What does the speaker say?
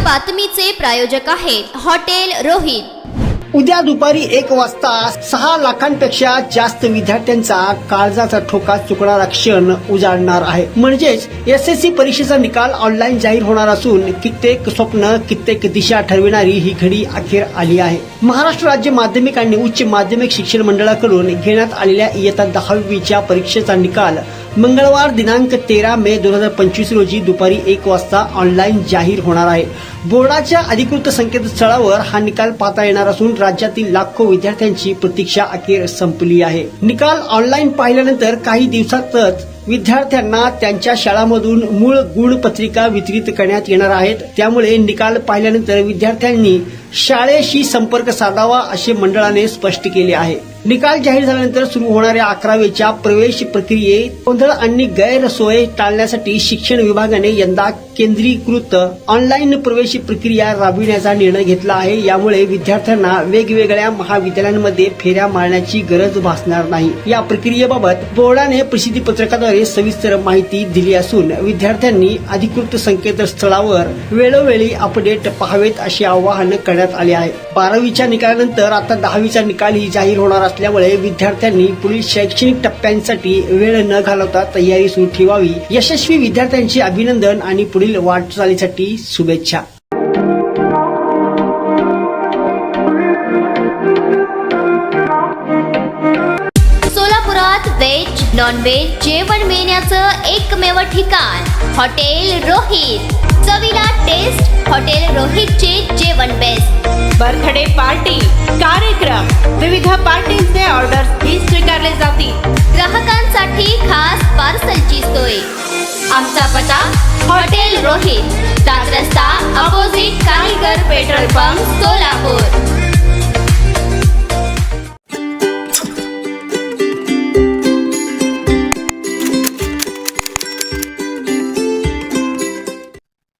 बातमीचे प्रायोजक आहेत हॉटेल रोहित। उद्या दुपारी 1 वाजता 6 लाखांपेक्षा जास्त विद्यार्थ्यांचा काळजाचा ठोका चुकणारा क्षण उजाडणार आहे। म्हणजेच एसएससी परीक्षेचा निकाल ऑनलाईन जाहीर होणार असून कित्येक स्वप्न कित्येक दिशा ठरविणारी ही घडी अखेर आली आहे। महाराष्ट्र राज्य माध्यमिक आणि उच्च माध्यमिक शिक्षण मंडळाकडून घेण्यात आलेल्या इयत्ता 10वीच्या परीक्षेचा निकाल मंगळवार दिनांक 13 मे 2025 रोजी दुपारी 1 वाजता ऑनलाईन जाहीर होणार आहे। बोर्डाच्या अधिकृत संकेतस्थळावर हा निकाल पाहता येणार असून राज्यातील लाखो विद्यार्थ्यांची प्रतीक्षा अखेर संपली आहे। निकाल ऑनलाईन पाहिल्यानंतर काही दिवसातच विद्यार्थ्यांना त्यांच्या शाळांमधून मूळ गुणपत्रिका वितरित करण्यात येणार आहेत। त्यामुळे निकाल पाहिल्यानंतर विद्यार्थ्यांनी शाळेशी संपर्क साधावा असे मंडळाने स्पष्ट केले आहे। निकाल जाहीर झाल्यानंतर सुरू होणाऱ्या 11वीच्या प्रवेश प्रक्रियेत गोंधळ आणि गैरसोय टाळण्यासाठी शिक्षण विभागाने यंदा केंद्रीकृत ऑनलाईन प्रवेश प्रक्रिया राबविण्याचा निर्णय घेतला आहे। यामुळे विद्यार्थ्यांना वेगवेगळ्या महाविद्यालयांमध्ये फेऱ्या मारण्याची गरज भासणार नाही। या प्रक्रियेबाबत बोर्डाने प्रसिद्धी पत्रकाद्वारे सविस्तर माहिती दिली असून विद्यार्थ्यांनी अधिकृत संकेतस्थळावर वेळोवेळी अपडेट पाहावेत असे आवाहन करण्यात आले आहे। 12वीच्या निकालानंतर आता 10वीचा निकालही जाहीर होणार असल्यामुळे विद्यार्थ्यांनी पुढील शैक्षणिक टप्प्यांसाठी वेळ न घालवता तयारी सुरू ठेवावी। यशस्वी विद्यार्थ्यांचे अभिनंदन आणि पुढील वाटचालीसाठी शुभेच्छा। सोलापुरात व्हेज नॉन व्हेज जेवण मिळण्याचं एकमेव ठिकाण हॉटेल रोहित। चवीला टेस्ट हॉटेल रोहितचे जेवण बेस्ट। बर्थडे पार्टी कार्यक्रम विविध पार्टींचे ऑर्डर्स ही स्वीकारले जातील। ग्राहकांसाठी खास पार्सलची सोय। आमचा पत्ता हॉटेल रोहित, 7 रस्ता अपोजिट कारीगर पेट्रोल पंप सोलापूर।